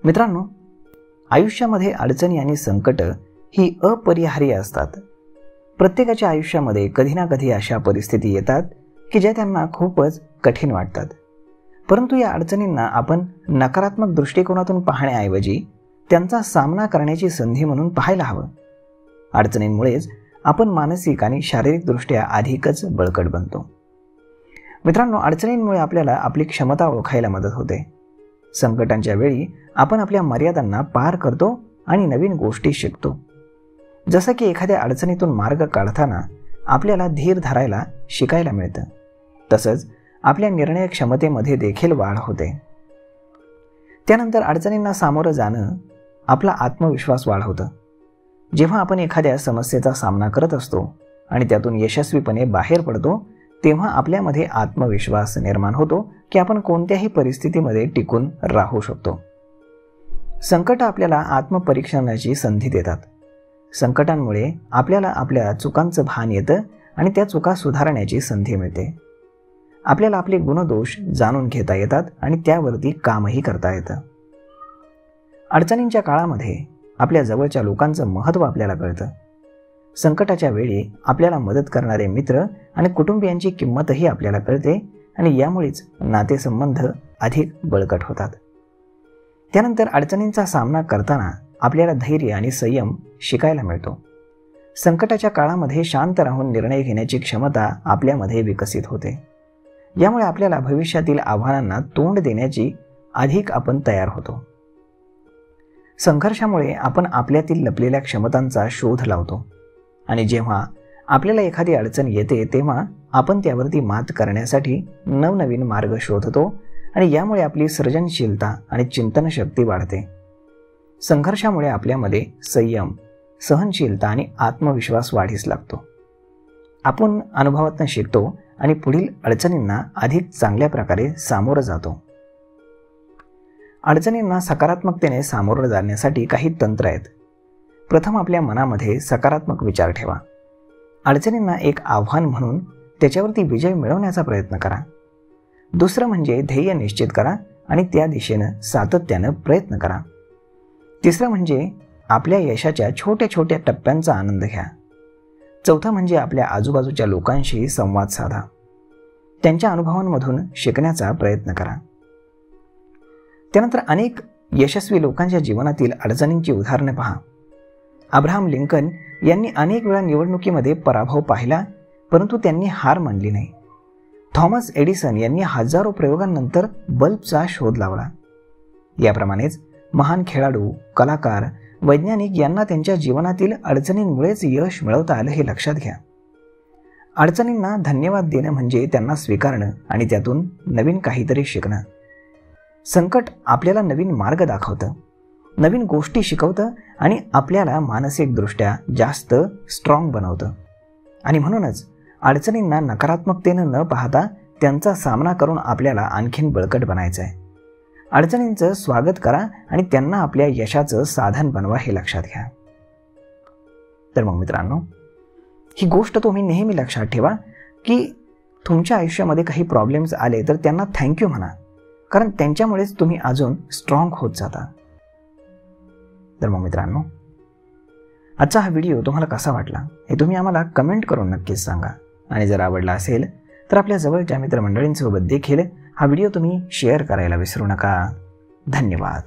मित्रांनो, आयुष्यामध्ये अडचणी आणि संकट ही अपरिहार्य असतात. प्रत्येकाच्या आयुष्यामध्ये कधी ना कधी अशा परिस्थिती येतात की ज्या त्यांना खूपच कठीण वाटतात. परंतु या अडचणींना आपण नकारात्मक दृष्टिकोनातून पाहण्याऐवजी त्यांचा सामना करण्याची संधी म्हणून पाहायला हवं. अडचणींमुळेच आपण मानसिक आणि शारीरिकदृष्ट्या अधिकच बळकट बनतो. मित्रांनो, अडचणींमुळे आपल्याला आपली क्षमता ओळखायला मदत होते. संकटांच्या वेळी आपण आपल्या मर्यादांना पार करतो आणि नवीन गोष्टी शिकतो. जसं की एखाद्या अडचणीतून मार्ग काढताना आपल्याला धीर धरायला शिकायला मिळतं, तसंच आपल्या निर्णय क्षमतेमध्ये देखील वाढ होते. त्यानंतर अडचणींना सामोरं जाणं आपला आत्मविश्वास वाढवतं. जेव्हा आपण एखाद्या समस्येचा सामना करत असतो आणि त्यातून यशस्वीपणे बाहेर पडतो, तेव्हा आपल्यामध्ये आत्मविश्वास निर्माण होतो की आपण कोणत्याही परिस्थितीमध्ये टिकून राहू शकतो. संकट आपल्याला आत्मपरीक्षणाची संधी देतात. संकटांमुळे आपल्याला आपल्या चुकांचं भान येतं आणि त्या चुका सुधारण्याची संधी मिळते. आपल्याला आपले गुणदोष जाणून घेता येतात आणि त्यावरती कामही करता येतं. अडचणींच्या काळामध्ये आपल्या जवळच्या लोकांचं महत्त्व आपल्याला कळतं. संकटाच्या वेळी आपल्याला मदत करणारे मित्र आणि कुटुंबियांची किंमतही आपल्याला कळते आणि यामुळेच नातेसंबंध अधिक बळकट होतात. त्यानंतर अडचणींचा सामना करताना आपल्याला धैर्य आणि संयम शिकायला मिळतो. संकटाच्या काळामध्ये शांत राहून निर्णय घेण्याची क्षमता आपल्यामध्ये विकसित होते. यामुळे आपल्याला भविष्यातील आव्हानांना तोंड देण्याची अधिक आपण तयार होतो. संघर्षामुळे आपण आपल्यातील लपलेल्या क्षमतांचा शोध लावतो आणि जेव्हा आपल्याला एखादी अडचण येते तेव्हा आपण त्यावरती मात करण्यासाठी नवनवीन मार्ग शोधतो आणि यामुळे आपली सर्जनशीलता आणि चिंतनशक्ती वाढते. संघर्षामुळे आपल्यामध्ये संयम, सहनशीलता आणि आत्मविश्वास वाढीस लागतो. आपण अनुभवातून शिकतो आणि पुढील अडचणींना अधिक चांगल्या प्रकारे सामोरं जातो. अडचणींना सकारात्मकतेने सामोरं जाण्यासाठी काही तंत्र आहेत. प्रथम आपल्या मनामध्ये सकारात्मक विचार ठेवा. अडचणींना एक आव्हान म्हणून त्याच्यावरती विजय मिळवण्याचा प्रयत्न करा. दुसरं म्हणजे ध्येय निश्चित करा आणि त्या दिशेनं सातत्यानं प्रयत्न करा. तिसरं म्हणजे आपल्या यशाच्या छोट्या छोट्या टप्प्यांचा आनंद घ्या. चौथं म्हणजे आपल्या आजूबाजूच्या लोकांशी संवाद साधा. त्यांच्या अनुभवांमधून शिकण्याचा प्रयत्न करा. त्यानंतर अनेक यशस्वी लोकांच्या जीवनातील अडचणींची उदाहरणे पहा. अब्राहम लिंकन यांनी अनेक वेळा निवडणुकीमध्ये पराभव पाहिला, परंतु त्यांनी हार मानली नाही. थॉमस एडिसन यांनी हजारो प्रयोगांनंतर बल्बचा शोध लावला. याप्रमाणेच महान खेळाडू, कलाकार, वैज्ञानिक यांना त्यांच्या जीवनातील अडचणींमुळेच यश मिळवता आलं हे लक्षात घ्या. अडचणींना धन्यवाद देणं म्हणजे त्यांना स्वीकारणं आणि त्यातून नवीन काहीतरी शिकणं. संकट आपल्याला नवीन मार्ग दाखवतं, नवीन गोष्टी शिकवतं आणि आपल्याला मानसिकदृष्ट्या जास्त स्ट्रॉंग बनवतं. आणि म्हणूनच अडचणींना नकारात्मकतेनं न पाहता त्यांचा सामना करून आपल्याला आणखीन बळकट बनायचं आहे. अडचणींचं स्वागत करा आणि त्यांना आपल्या यशाचं साधन बनवा हे लक्षात घ्या. तर मग मित्रांनो, ही गोष्ट तुम्ही नेहमी लक्षात ठेवा की तुमच्या आयुष्यामध्ये काही प्रॉब्लेम्स आले तर त्यांना थँक्यू म्हणा, कारण त्यांच्यामुळेच तुम्ही अजून स्ट्रॉंग होत जाता. तर मग मित्रांनो, आजचा हा व्हिडिओ तुम्हाला कसा वाटला हे तुम्ही आम्हाला कमेंट करून नक्कीच सांगा. आणि जर आवडला असेल तर आपल्या जवळच्या मित्रमंडळींसोबत देखील हा व्हिडिओ तुम्ही शेअर करायला विसरू नका. धन्यवाद.